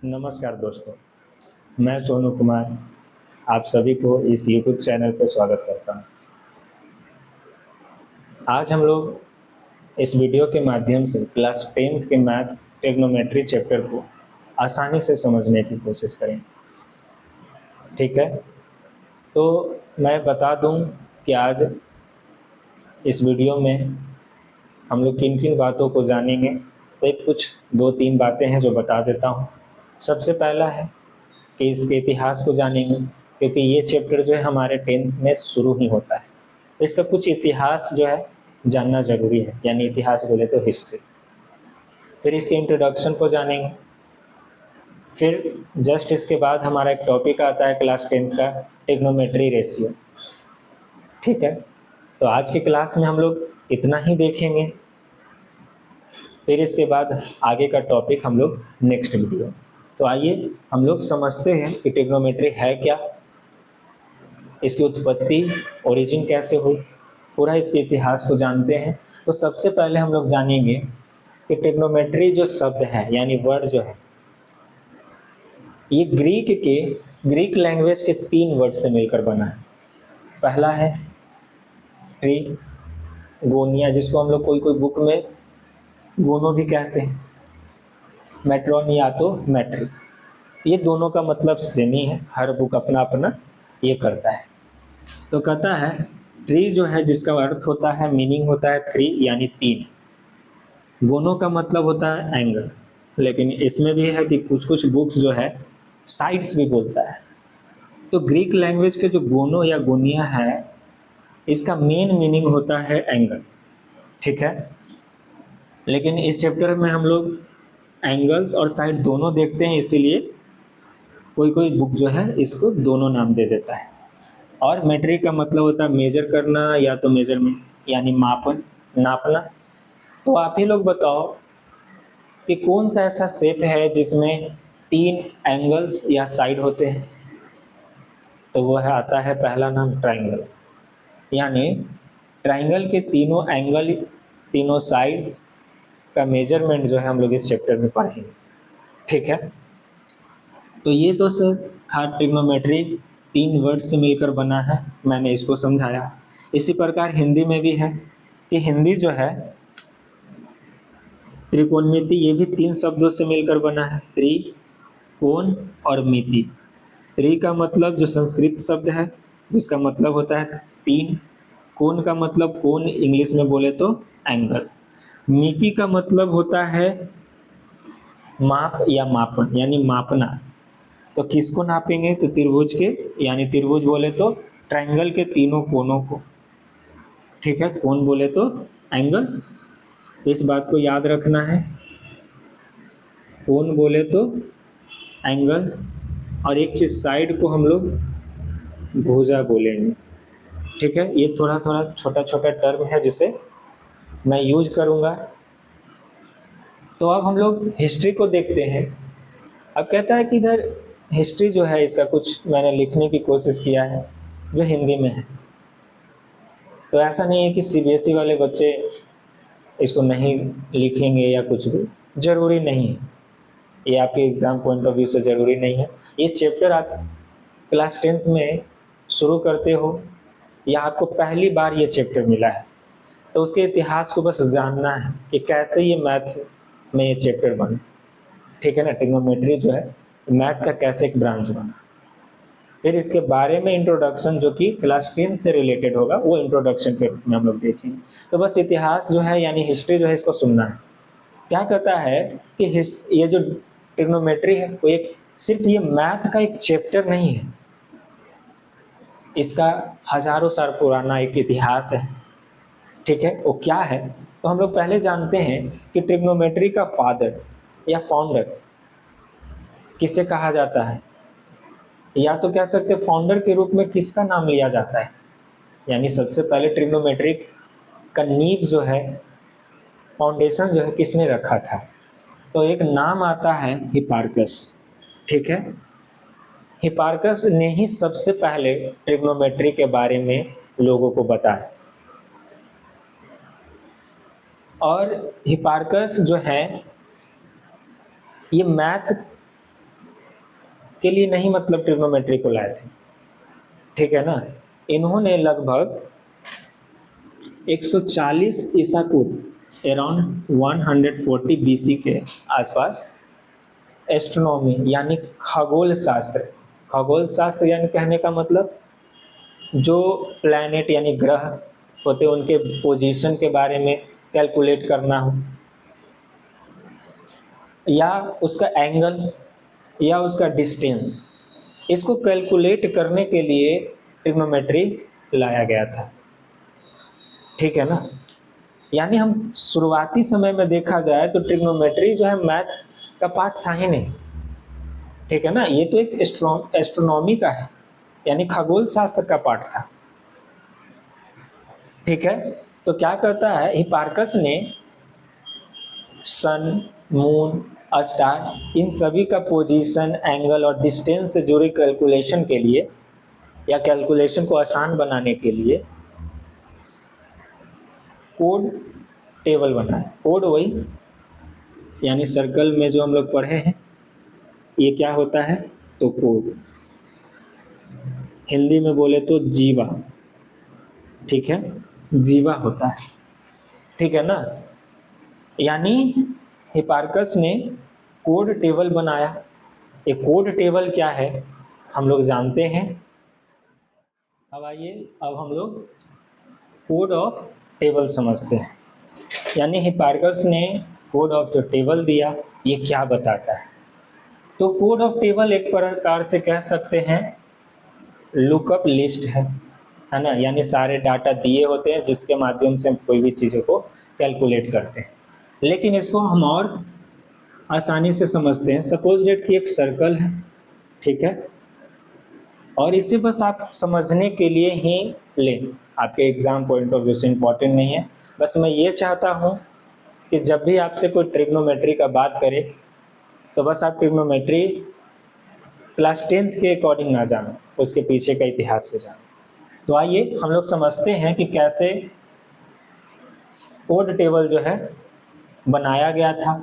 नमस्कार दोस्तों, मैं सोनू कुमार आप सभी को इस YouTube चैनल पर स्वागत करता हूं। आज हम लोग इस वीडियो के माध्यम से क्लास 10th के मैथ ट्रिग्नोमेट्री चैप्टर को आसानी से समझने की कोशिश करेंगे। ठीक है, तो मैं बता दूं कि आज इस वीडियो में हम लोग किन किन बातों को जानेंगे। तो एक कुछ 2-3 बातें हैं जो बता देता हूं। सबसे पहला है कि इसके इतिहास को जानेंगे, क्योंकि ये चैप्टर जो है हमारे 10th में शुरू ही होता है, तो इसका कुछ इतिहास जो है जानना जरूरी है, यानी इतिहास बोले तो हिस्ट्री। फिर इसके इंट्रोडक्शन को जानेंगे। फिर जस्ट इसके बाद हमारा एक टॉपिक आता है क्लास 10th का, ट्रिग्नोमेट्री रेशियो। ठीक है, तो आज की क्लास में हम लोग इतना ही देखेंगे। फिर इसके बाद आगे का टॉपिक हम लोग नेक्स्ट वीडियो। तो आइए हम लोग समझते हैं कि ट्रिग्नोमेट्री है क्या, इसकी उत्पत्ति ओरिजिन कैसे हुई, पूरा इसके इतिहास को जानते हैं। तो सबसे पहले हम लोग जानेंगे कि ट्रिग्नोमेट्री जो शब्द है यानी वर्ड जो है, ये ग्रीक लैंग्वेज के 3 वर्ड से मिलकर बना है। पहला है ट्रिगोनिया, जिसको हम लोग कोई कोई बुक में गोनो भी कहते हैं, मेट्रॉन या तो मैट्री। ये दोनों का मतलब सेम ही है, हर बुक अपना अपना ये करता है। तो कहता है ट्री जो है, जिसका अर्थ होता है, मीनिंग होता है 3 यानी 3। गोनो का मतलब होता है एंगल, लेकिन इसमें भी है कि कुछ कुछ बुक्स जो है साइड्स भी बोलता है। तो ग्रीक लैंग्वेज के जो गोनो या गोनिया है, इसका मेन मीनिंग होता है एंगल। ठीक है, लेकिन इस चैप्टर में हम लोग एंगल्स और साइड दोनों देखते हैं, इसीलिए कोई कोई बुक जो है इसको दोनों नाम दे देता है। और मेट्रिक का मतलब होता है मेजर करना या तो मेजरमेंट यानी मापन, नापना। तो आप ही लोग बताओ कि कौन सा ऐसा शेप है जिसमें 3 एंगल्स या साइड होते हैं। तो वो है, आता है पहला नाम ट्राइंगल। यानी ट्राइंगल के तीनों एंगल, तीनों साइड्स का मेजरमेंट जो है हम लोग इस चैप्टर में पढ़ेंगे। ठीक है, तो ये तो सर था ट्रिग्नोमेट्री, 3 वर्ड से मिलकर बना है, मैंने इसको समझाया। इसी प्रकार हिंदी में भी है कि हिंदी जो है त्रिकोणमिति, ये भी 3 शब्दों से मिलकर बना है, त्रि, कोण और मिति। त्रि का मतलब जो संस्कृत शब्द है, जिसका मतलब होता है 3। कोण का मतलब कोण, इंग्लिश में बोले तो एंगल। मिति का मतलब होता है माप या मापन, यानी मापना। तो किसको नापेंगे, तो त्रिभुज के, यानी त्रिभुज बोले तो ट्रायंगल के तीनों कोनों को। ठीक है, कोण बोले तो एंगल, तो इस बात को याद रखना है। कोण बोले तो एंगल, और एक चीज साइड को हम लोग भुजा बोलेंगे। ठीक है, ये थोड़ा थोड़ा छोटा छोटा टर्म है जिसे मैं यूज करूंगा। तो अब हम लोग हिस्ट्री को देखते हैं। अब कहता है कि इधर हिस्ट्री जो है, इसका कुछ मैंने लिखने की कोशिश किया है जो हिंदी में है। तो ऐसा नहीं है कि सीबीएसई वाले बच्चे इसको नहीं लिखेंगे या कुछ भी, जरूरी नहीं है। ये आपके एग्जाम पॉइंट ऑफ व्यू से जरूरी नहीं है। ये चैप्टर आप क्लास 10th में शुरू करते हो या आपको पहली बार ये चैप्टर मिला है, तो उसके इतिहास को बस जानना है कि कैसे ये मैथ में ये चैप्टर बना। ठीक है ना, ट्रिग्नोमेट्री जो है मैथ का कैसे एक ब्रांच बना। फिर इसके बारे में इंट्रोडक्शन जो कि क्लास 10 से रिलेटेड होगा, वो इंट्रोडक्शन के रूप में हम लोग देखेंगे। तो बस इतिहास जो है यानी हिस्ट्री जो है, इसको सुनना है। क्या कहता है कि ये जो ट्रिग्नोमेट्री है वो एक सिर्फ ये मैथ का एक चैप्टर नहीं है, इसका हजारों साल पुराना एक इतिहास है। ठीक है, वो क्या है, तो हम लोग पहले जानते हैं कि ट्रिग्नोमेट्री का फादर या फाउंडर किसे कहा जाता है, या तो कह सकते हैं फाउंडर के रूप में किसका नाम लिया जाता है। यानी सबसे पहले ट्रिग्नोमेट्री का नींव जो है, फाउंडेशन जो है, किसने रखा था, तो एक नाम आता है हिपार्कस। ठीक है, हिपार्कस ने ही सबसे पहले ट्रिग्नोमेट्री के बारे में लोगों को बताया। और हिपार्कस जो है ये मैथ के लिए नहीं मतलब ट्रिग्नोमेट्री को लाए थे, ठीक है ना। इन्होंने लगभग 140 ईसा पूर्व अराउंड 140 बीसी के आसपास एस्ट्रोनॉमी यानी खगोल शास्त्र यानी कहने का मतलब जो प्लैनेट यानी ग्रह होते उनके पोजीशन के बारे में कैलकुलेट करना हो, या उसका एंगल या उसका डिस्टेंस, इसको कैलकुलेट करने के लिए ट्रिग्नोमेट्री लाया गया था, ठीक है ना। यानी हम शुरुआती समय में देखा जाए तो ट्रिग्नोमेट्री जो है मैथ का पार्ट था ही नहीं, ठीक है ना। ये तो एक एस्ट्रोनॉमी का है यानी खगोल शास्त्र का पार्ट था, ठीक है। तो क्या करता है हिपार्कस ने सन, मून, स्टार इन सभी का पोजीशन, एंगल और डिस्टेंस से जुड़ी कैलकुलेशन के लिए या कैलकुलेशन को आसान बनाने के लिए कोड टेबल बनाया। कोड वही यानी सर्कल में जो हम लोग पढ़े हैं, ये क्या होता है तो कोड, हिंदी में बोले तो जीवा, ठीक है, जीवा होता है, ठीक है ना। यानी हिपार्कस ने कोड टेबल बनाया। ये कोड टेबल क्या है हम लोग जानते हैं। अब आइए अब हम लोग कोड ऑफ टेबल समझते हैं। यानी हिपार्कस ने कोड ऑफ जो टेबल दिया ये क्या बताता है। तो कोड ऑफ टेबल एक प्रकार से कह सकते हैं लुकअप लिस्ट है ना। यानी सारे डाटा दिए होते हैं जिसके माध्यम से हम कोई भी चीज़ों को कैलकुलेट करते हैं। लेकिन इसको हम और आसानी से समझते हैं। सपोज डेट कि एक सर्कल है, ठीक है, और इसे बस आप समझने के लिए ही लें, आपके एग्जाम पॉइंट ऑफ व्यू से इम्पॉर्टेंट नहीं है। बस मैं ये चाहता हूँ कि जब भी आपसे कोई ट्रिग्नोमेट्री का बात करे तो बस आप ट्रिग्नोमेट्री क्लास 10th के अकॉर्डिंग ना जानो, उसके पीछे का इतिहास पे जानो। तो आइए हम लोग समझते हैं कि कैसे कोड टेबल जो है बनाया गया था।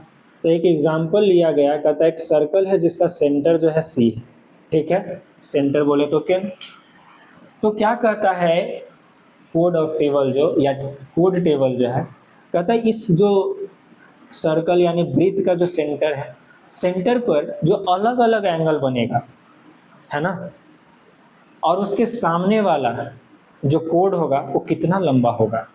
तो एक एग्जाम्पल लिया गया, कहता है एक सर्कल है जिसका सेंटर जो है सी है, ठीक है, सेंटर बोले तो केंद्र। तो क्या कहता है कोड ऑफ टेबल जो या कोड टेबल जो है, कहता है इस जो सर्कल यानी वृत्त का जो सेंटर है, सेंटर पर जो अलग अलग एंगल बनेगा, है ना, और उसके सामने वाला जो कोड होगा वो कितना लंबा होगा,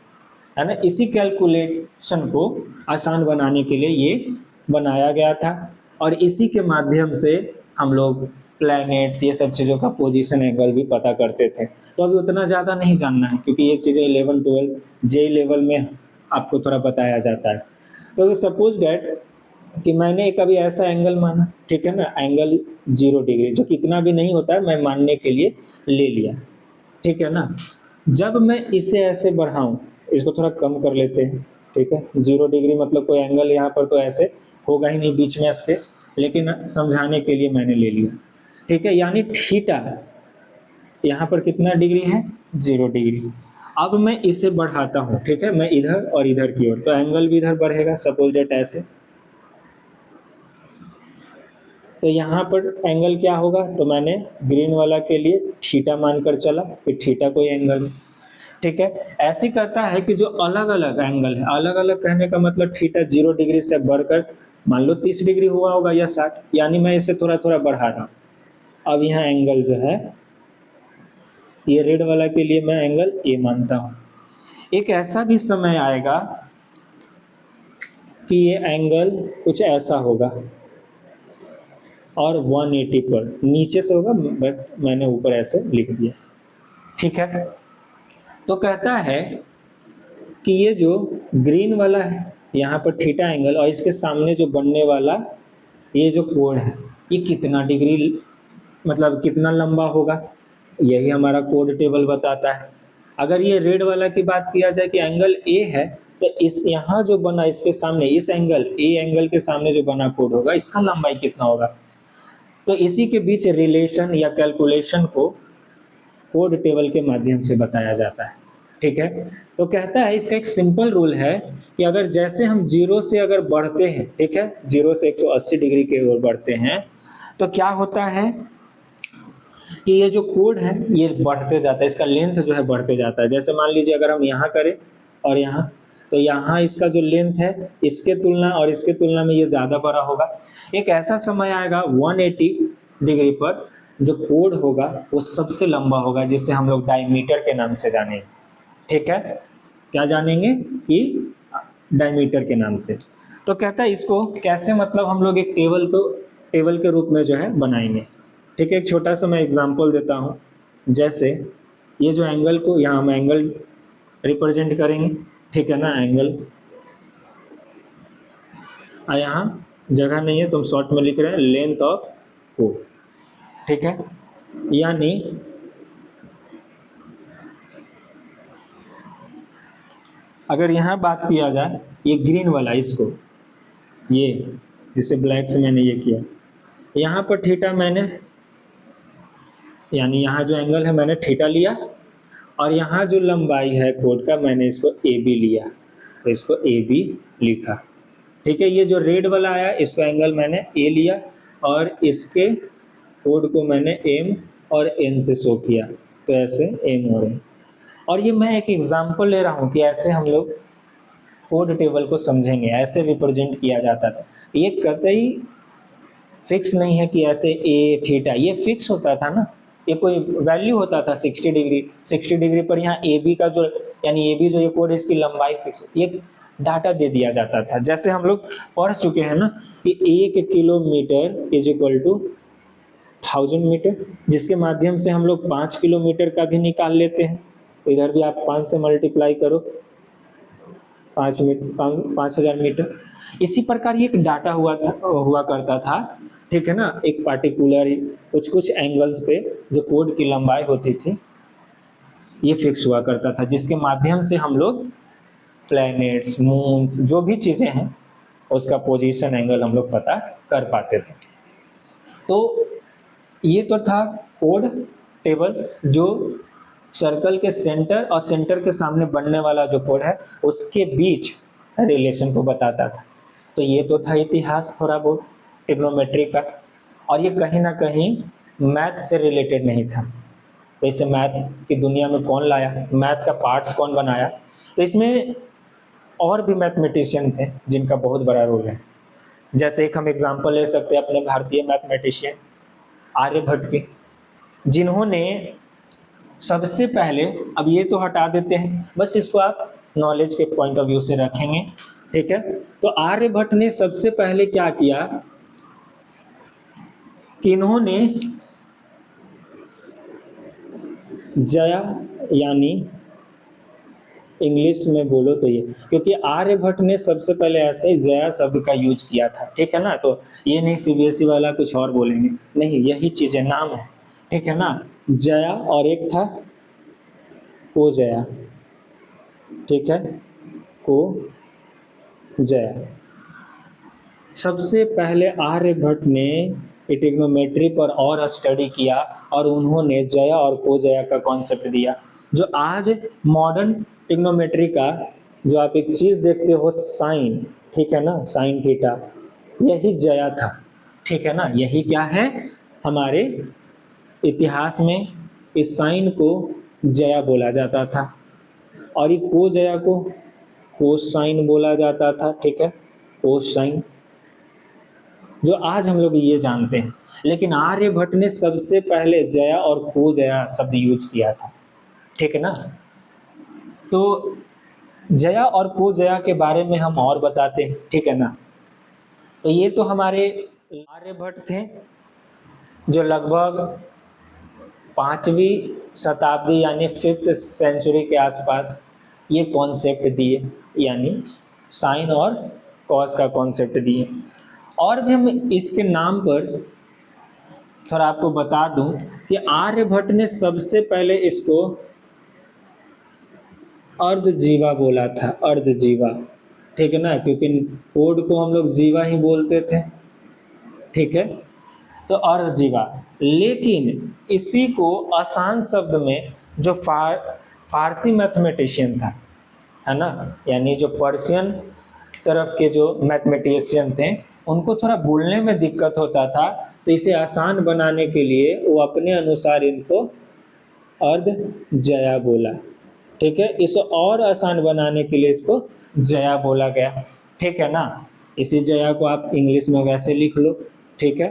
है ना। इसी कैलकुलेशन को आसान बनाने के लिए ये बनाया गया था और इसी के माध्यम से हम लोग प्लैनेट्स ये सब चीज़ों का पोजीशन एंगल भी पता करते थे। तो अभी उतना ज़्यादा नहीं जानना है क्योंकि ये चीज़ें 11 12 जे लेवल में आपको थोड़ा बताया जाता है। तो सपोज डैट कि मैंने एक अभी ऐसा एंगल माना, ठीक है ना, एंगल 0 डिग्री, जो कि इतना भी नहीं होता है, मैं मानने के लिए ले लिया, ठीक है ना। जब मैं इसे ऐसे बढ़ाऊं, इसको थोड़ा कम कर लेते हैं, ठीक है, 0 डिग्री मतलब कोई एंगल यहाँ पर तो ऐसे होगा ही नहीं, बीच में स्पेस, लेकिन समझाने के लिए मैंने ले लिया, ठीक है। यानी थीटा यहाँ पर कितना डिग्री है 0 डिग्री। अब मैं इसे बढ़ाता हूँ, ठीक है, मैं इधर और इधर की ओर, तो एंगल भी इधर बढ़ेगा, सपोज डेट ऐसे। तो यहाँ पर एंगल क्या होगा, तो मैंने ग्रीन वाला के लिए थीटा मानकर चला कि थीटा कोई एंगल है, ठीक है। ऐसे करता है कि जो अलग अलग एंगल है, अलग अलग कहने का मतलब थीटा 0 डिग्री से बढ़कर मान लो 30 डिग्री हुआ होगा या 60, यानी मैं इसे थोड़ा थोड़ा बढ़ा रहा हूँ। अब यहाँ एंगल जो है ये रेड वाला के लिए मैं एंगल ए मानता हूँ। एक ऐसा भी समय आएगा कि ये एंगल कुछ ऐसा होगा और 180 पर नीचे से होगा, बट मैंने ऊपर ऐसे लिख दिया, ठीक है। तो कहता है कि ये जो ग्रीन वाला है यहाँ पर थीटा एंगल और इसके सामने जो बनने वाला ये जो कोड है ये कितना डिग्री मतलब कितना लंबा होगा, यही हमारा कोड टेबल बताता है। अगर ये रेड वाला की बात किया जाए कि एंगल ए है, तो इस यहाँ जो बना इसके सामने इस एंगल ए एंगल के सामने जो बना कोड होगा इसका लंबाई कितना होगा। तो इसी के बीच रिलेशन या कैलकुलेशन को कोड टेबल के माध्यम से बताया जाता है, ठीक है। तो कहता है इसका एक सिंपल रूल है कि अगर जैसे हम 0 से अगर बढ़ते हैं, ठीक है, 0 से 180 डिग्री की ओर बढ़ते हैं, तो क्या होता है कि ये जो कोड है ये बढ़ते जाता है, इसका लेंथ जो है बढ़ते जाता है। जैसे मान लीजिए अगर हम यहाँ करें और यहाँ, तो यहाँ इसका जो लेंथ है इसके तुलना और इसके तुलना में ये ज़्यादा बड़ा होगा। एक ऐसा समय आएगा 180 डिग्री पर जो कोड होगा वो सबसे लंबा होगा, जिसे हम लोग डायमीटर के नाम से जानेंगे। ठीक है, क्या जानेंगे कि डायमीटर के नाम से। तो कहता है इसको कैसे मतलब हम लोग एक टेबल के रूप में जो है बनाएंगे। ठीक है, एक छोटा सा मैं एग्जांपल देता हूँ। जैसे ये जो एंगल को यहाँ हम एंगल रिप्रेजेंट करेंगे, ठीक है ना, एंगल। यहाँ जगह नहीं है तो हम शॉर्ट में लिख रहे हैं लेंथ ऑफ कोड। ठीक है, यानी अगर यहाँ बात किया जाए ये ग्रीन वाला, इसको ये जिससे ब्लैक से मैंने ये किया, यहाँ पर थीटा मैंने, यानी यहाँ जो एंगल है मैंने थीटा लिया, और यहाँ जो लंबाई है कोड का मैंने इसको ए बी लिया, तो इसको ए बी लिखा। ठीक है, ये जो रेड वाला आया इसको एंगल मैंने ए लिया और इसके कोड को मैंने एम और एन से शो किया, तो ऐसे एम और एन। और ये मैं एक एग्जांपल ले रहा हूँ कि ऐसे हम लोग कोड टेबल को समझेंगे, ऐसे रिप्रेजेंट किया जाता था। ये कतई फिक्स नहीं है कि ऐसे ए थीटा, ये फिक्स होता था ना, ये कोई वैल्यू होता था 60 डिग्री पर यहाँ ए बी का जो, यानी ए बी जो ये कोड है इसकी लंबाई फिक्स, ये डाटा दे दिया जाता था। जैसे हम लोग पढ़ चुके हैं ना कि 1 kilometre is equal to 1000 metre, जिसके माध्यम से हम लोग 5 किलोमीटर का भी निकाल लेते हैं। तो इधर भी आप 5 से मल्टीप्लाई करो, 5000 मीटर। इसी प्रकार ये एक डाटा हुआ करता था। ठीक है ना, एक पार्टिकुलर कुछ एंगल्स पे जो कोड की लंबाई होती थी ये फिक्स हुआ करता था, जिसके माध्यम से हम लोग प्लैनेट्स, मून्स, जो भी चीज़ें हैं उसका पोजीशन एंगल हम लोग पता कर पाते थे। तो ये तो था कोड टेबल जो सर्कल के सेंटर और सेंटर के सामने बनने वाला जो कोड है उसके बीच रिलेशन को बताता था। तो ये तो था इतिहास थोड़ा बहुत ट्रिग्नोमेट्री का, और ये कहीं ना कहीं मैथ से रिलेटेड नहीं था। तो इसे मैथ की दुनिया में कौन लाया, मैथ का पार्ट्स कौन बनाया, तो इसमें और भी मैथमेटिशियन थे जिनका बहुत बड़ा रोल है। जैसे एक हम एग्जांपल ले सकते हैं अपने भारतीय मैथमेटिशियन आर्यभट्ट की, जिन्होंने सबसे पहले, अब ये तो हटा देते हैं, बस इसको आप नॉलेज के पॉइंट ऑफ व्यू से रखेंगे। ठीक है, तो आर्यभट्ट ने सबसे पहले क्या किया कि इन्होंने जया, यानी इंग्लिश में बोलो तो ये, क्योंकि आर्यभट्ट ने सबसे पहले ऐसे ही जया शब्द का यूज किया था। ठीक है ना, तो ये नहीं सीबीएसई वाला कुछ और बोलेंगे, नहीं, यही चीजें नाम है। ठीक है ना, जया और एक था को जया। ठीक है, को जया। सबसे पहले आर्यभट्ट ने ट्रिग्नोमेट्री पर और स्टडी किया और उन्होंने जया और को जया का कॉन्सेप्ट दिया। जो आज मॉडर्न ट्रिग्नोमेट्री का जो आप एक चीज देखते हो साइन, ठीक है ना, साइन थीटा, यही जया था। ठीक है ना, यही क्या है हमारे इतिहास में, इस साइन को जया बोला जाता था और ये को जया को कोसाइन बोला जाता था। ठीक है, कोसाइन, जो आज हम लोग ये जानते हैं। लेकिन आर्यभट्ट ने सबसे पहले जया और को जया शब्द यूज किया था। ठीक है ना, तो जया और को जया के बारे में हम और बताते हैं। ठीक है ना, तो ये तो हमारे आर्यभट्ट थे जो लगभग 5वीं शताब्दी यानी 5th सेंचुरी के आसपास ये कॉन्सेप्ट दिए, यानी साइन और कॉस का कॉन्सेप्ट दिए। और भी हम इसके नाम पर थोड़ा आपको बता दूं कि आर्यभट्ट ने सबसे पहले इसको अर्धजीवा बोला था, अर्धजीवा। ठीक है ना, क्योंकि कोड को हम लोग जीवा ही बोलते थे। ठीक है, तो अर्धजीवा। लेकिन इसी को आसान शब्द में जो फारसी मैथमेटिशियन था, है ना, यानी जो पर्शियन तरफ के जो मैथमेटिशियन थे, उनको थोड़ा बोलने में दिक्कत होता था, तो इसे आसान बनाने के लिए वो अपने अनुसार इनको अर्ध जया बोला। ठीक है, इसे और आसान बनाने के लिए इसको जया बोला गया। ठीक है ना, इसी जया को आप इंग्लिश में वैसे लिख लो। ठीक है,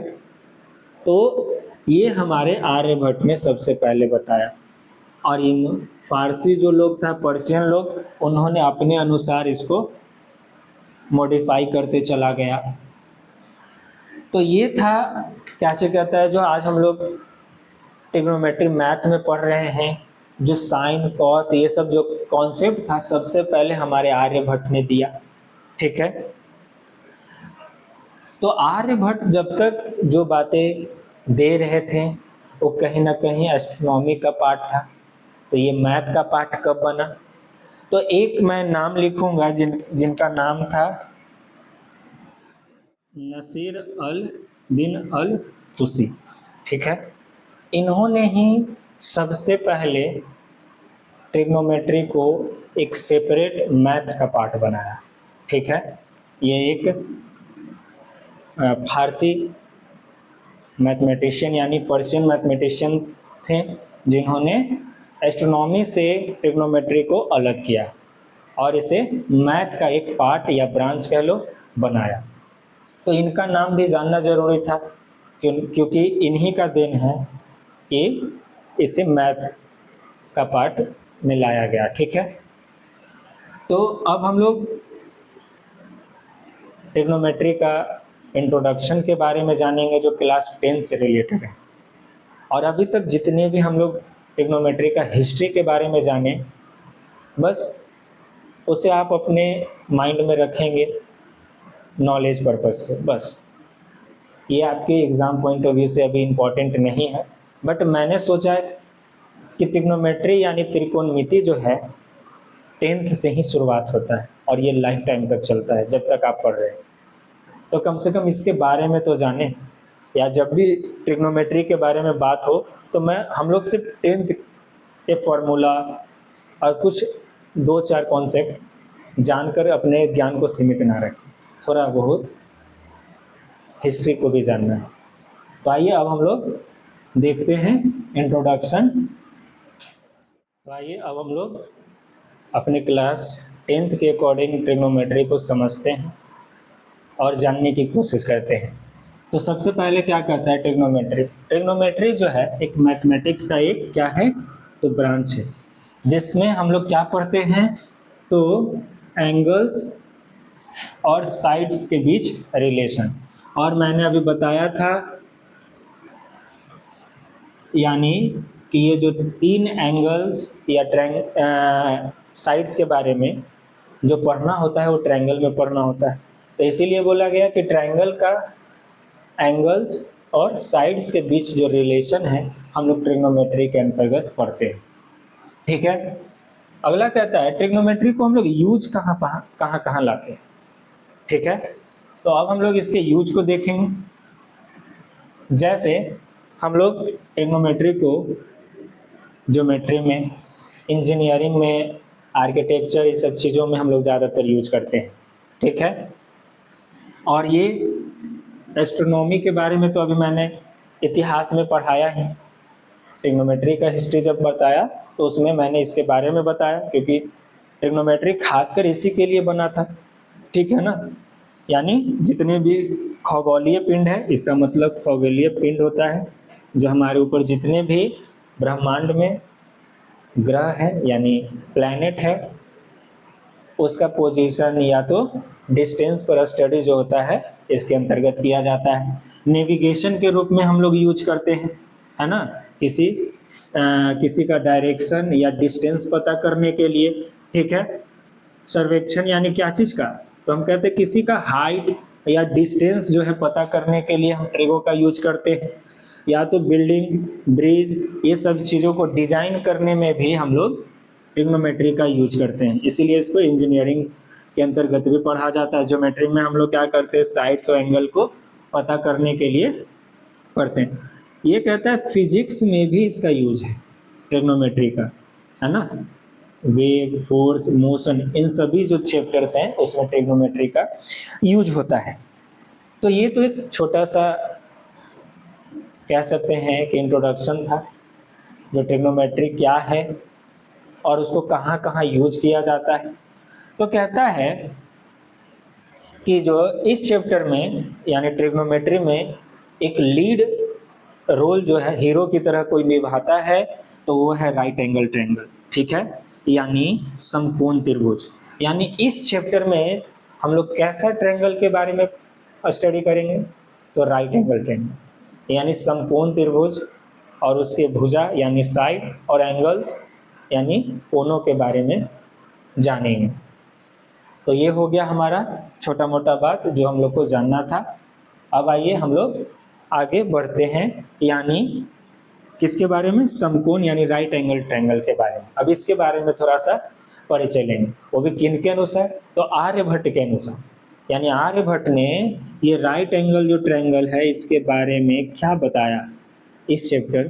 तो ये हमारे आर्यभट्ट ने सबसे पहले बताया, और इन फारसी जो लोग था, पर्शियन लोग, उन्होंने अपने अनुसार इसको मॉडिफाई करते चला गया। तो ये था क्या से कहता है, जो आज हम लोग ट्रिग्नोमेट्री मैथ में पढ़ रहे हैं, जो साइन कॉस ये सब जो कॉन्सेप्ट था, सबसे पहले हमारे आर्यभट्ट ने दिया। ठीक है, तो आर्यभट्ट जब तक जो बातें दे रहे थे वो कहीं ना कहीं एस्ट्रोनॉमी का पार्ट था। तो ये मैथ का पार्ट कब बना, तो एक मैं नाम लिखूंगा जिनका नाम था नसीर अल दिन अल तुसी। ठीक है, इन्होंने ही सबसे पहले ट्रिग्नोमेट्री को एक सेपरेट मैथ का पार्ट बनाया। ठीक है, ये एक फारसी मैथमेटिशियन यानी पर्शियन मैथमेटिशियन थे, जिन्होंने एस्ट्रोनॉमी से ट्रिग्नोमेट्री को अलग किया और इसे मैथ का एक पार्ट या ब्रांच कह लो बनाया। तो इनका नाम भी जानना जरूरी था, क्योंकि इन्हीं का देन है कि इसे मैथ का पार्ट में लाया गया। ठीक है, तो अब हम लोग ट्रिग्नोमेट्री का इंट्रोडक्शन के बारे में जानेंगे, जो क्लास 10 से रिलेटेड है। और अभी तक जितने भी हम लोग ट्रिग्नोमेट्री का हिस्ट्री के बारे में जाने, बस उसे आप अपने माइंड में रखेंगे नॉलेज पर्पज से। बस ये आपके एग्ज़ाम पॉइंट ऑफ व्यू से अभी इम्पॉर्टेंट नहीं है, बट मैंने सोचा कि ट्रिग्नोमेट्री यानी त्रिकोणमिति जो है 10th से ही शुरुआत होता है और ये लाइफ टाइम तक चलता है, जब तक आप पढ़ रहे हैं। तो कम से कम इसके बारे में तो जानें, या जब भी ट्रिग्नोमेट्री के बारे में बात हो तो हम लोग सिर्फ 10th के फॉर्मूला और कुछ 2-4 कॉन्सेप्ट जानकर अपने ज्ञान को सीमित ना रखें, थोड़ा बहुत हिस्ट्री को भी जानना है। तो आइए अब हम लोग देखते हैं इंट्रोडक्शन। तो आइए अब हम लोग अपने क्लास 10th के अकॉर्डिंग ट्रिग्नोमेट्री को समझते हैं और जानने की कोशिश करते हैं। तो सबसे पहले क्या कहता है ट्रिग्नोमेट्री? ट्रिग्नोमेट्री जो है एक मैथमेटिक्स का एक क्या है, तो ब्रांच है, जिसमें हम लोग क्या पढ़ते हैं, तो एंगल्स और साइड्स के बीच रिलेशन। और मैंने अभी बताया था यानी कि ये जो 3 एंगल्स या साइड्स के बारे में जो पढ़ना होता है वो ट्रायंगल में पढ़ना होता है। तो इसीलिए बोला गया कि ट्रायंगल का एंगल्स और साइड्स के बीच जो रिलेशन है हम लोग ट्रिग्नोमेट्री के अंतर्गत पढ़ते हैं। ठीक है, अगला कहता है ट्रिग्नोमेट्री को हम लोग यूज कहाँ लाते हैं। ठीक है, तो अब हम लोग इसके यूज को देखेंगे। जैसे हम लोग ट्रिग्नोमेट्री को ज्योमेट्री में, इंजीनियरिंग में, आर्किटेक्चर, ये सब चीज़ों में हम लोग ज़्यादातर यूज करते हैं। ठीक है, और ये एस्ट्रोनॉमी के बारे में तो अभी मैंने इतिहास में पढ़ाया ही। ट्रिग्नोमेट्री का हिस्ट्री जब बताया तो उसमें मैंने इसके बारे में बताया, क्योंकि ट्रिग्नोमेट्री खासकर इसी के लिए बना था। ठीक है ना, यानी जितने भी खगोलीय पिंड है, इसका मतलब खगोलीय पिंड होता है जो हमारे ऊपर जितने भी ब्रह्मांड में ग्रह है यानी प्लैनेट है, उसका पोजीशन या तो डिस्टेंस पर स्टडी जो होता है इसके अंतर्गत किया जाता है। नेविगेशन के रूप में हम लोग यूज करते हैं, है ना, किसी का डायरेक्शन या डिस्टेंस पता करने के लिए। ठीक है, सर्वेक्षण यानी क्या चीज़ का, तो हम कहते हैं किसी का हाइट या डिस्टेंस जो है पता करने के लिए हम ट्रिगो का यूज करते हैं। या तो बिल्डिंग, ब्रिज, ये सब चीज़ों को डिजाइन करने में भी हम लोग ट्रिग्नोमेट्री का यूज करते हैं, इसीलिए इसको इंजीनियरिंग के अंतर्गत भी पढ़ा जाता है। ज्योमेट्री में हम लोग क्या करते हैं, साइड्स और एंगल को पता करने के लिए पढ़ते हैं। ये कहता है फिजिक्स में भी इसका यूज है ट्रिग्नोमेट्री का, है ना, वेव, फोर्स, मोशन, इन सभी जो चैप्टर्स हैं उसमें ट्रिग्नोमेट्री का यूज होता है। तो ये तो एक छोटा सा कह सकते हैं कि इंट्रोडक्शन था, जो ट्रिग्नोमेट्री क्या है और उसको कहाँ कहाँ यूज किया जाता है। तो कहता है कि जो इस चैप्टर में यानी ट्रिग्नोमेट्री में एक लीड रोल जो है हीरो की तरह कोई निभाता है, तो वो है राइट एंगल ट्रायंगल, ठीक है, यानी समकोण त्रिभुज। यानी इस चैप्टर में हम लोग कैसा ट्रायंगल के बारे में स्टडी करेंगे, तो राइट एंगल ट्रायंगल यानी समकोण त्रिभुज और उसके भुजा यानी साइड और एंगल्स यानी कोणों के बारे में जानेंगे। तो ये हो गया हमारा छोटा मोटा बात जो हम लोग को जानना था। अब आइए हम लोग आगे बढ़ते हैं, यानी किसके बारे में, समकोण यानी राइट एंगल ट्रायंगल के बारे में। अब इसके बारे में थोड़ा सा परिचय लेंगे, वो भी किन के अनुसार, तो आर्यभट्ट के अनुसार। यानी आर्यभट्ट ने ये राइट एंगल जो ट्रायंगल है इसके बारे में क्या बताया इस चैप्टर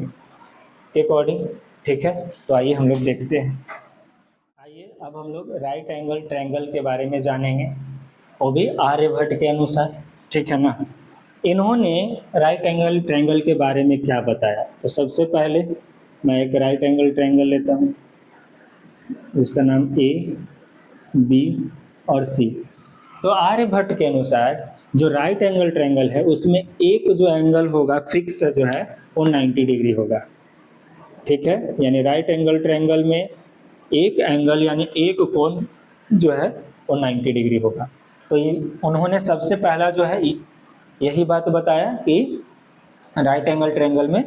के अकॉर्डिंग, ठीक है। तो आइए हम लोग देखते हैं। आइए अब हम लोग राइट एंगल ट्रायंगल के बारे में जानेंगे, वो भी आर्यभट्ट के अनुसार, ठीक है ना। इन्होंने राइट एंगल ट्रायंगल के बारे में क्या बताया, तो सबसे पहले मैं एक राइट एंगल ट्रायंगल लेता हूँ जिसका नाम ए बी और सी। तो आर्यभट्ट के अनुसार जो राइट एंगल ट्रायंगल है उसमें एक जो एंगल होगा फिक्स जो है वो 90 डिग्री होगा, ठीक है। यानी राइट एंगल ट्रायंगल में एक एंगल यानी एक कोण जो है वो 90 डिग्री होगा। तो ये उन्होंने सबसे पहला जो है यही बात बताया कि राइट एंगल ट्रायंगल में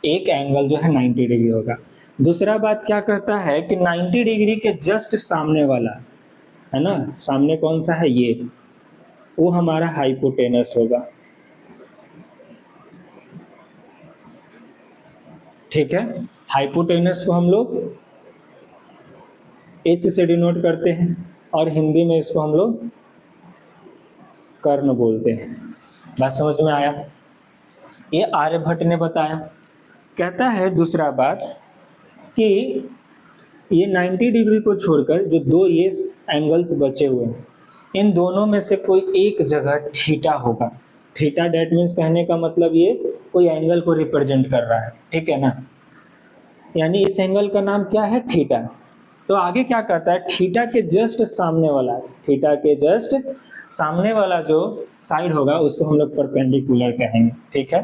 एक एंगल जो है 90 डिग्री होगा। दूसरा बात क्या कहता है कि 90 डिग्री के जस्ट सामने वाला है ना, सामने कौन सा है, ये वो हमारा हाइपोटेनस होगा, ठीक है। हाइपोटेनस को हम लोग एच से डिनोट करते हैं और हिंदी में इसको हम लोग कर्ण बोलते हैं। बात समझ में आया, ये आर्यभट्ट ने बताया। कहता है दूसरा बात कि ये 90 डिग्री को छोड़कर जो दो ये एंगल्स बचे हुए हैं इन दोनों में से कोई एक जगह थीटा होगा। थीटा डेट मीन्स कहने का मतलब ये कोई एंगल को रिप्रेजेंट कर रहा है, ठीक है ना। यानी इस एंगल का नाम क्या है, थीटा। तो आगे क्या कहता है, थीटा के जस्ट सामने वाला, थीटा के जस्ट सामने वाला जो साइड होगा उसको हम लोग परपेंडिकुलर कहेंगे, ठीक है।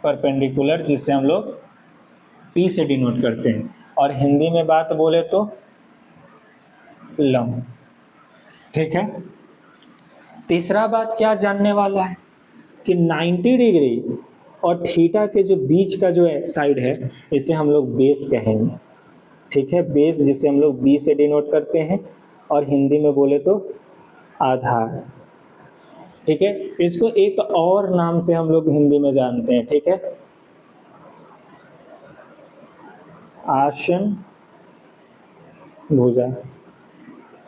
परपेंडिकुलर जिससे हम लोग P से डिनोट करते हैं और हिंदी में बात बोले तो लंब, ठीक है। तीसरा बात क्या जानने वाला है कि 90 डिग्री और थीटा के जो बीच का जो साइड है इसे हम लोग बेस कहेंगे, ठीक है। बेस जिसे हम लोग बी से डिनोट करते हैं और हिंदी में बोले तो आधार, ठीक है। इसको एक और नाम से हम लोग हिंदी में जानते हैं, ठीक है, आसन भुजा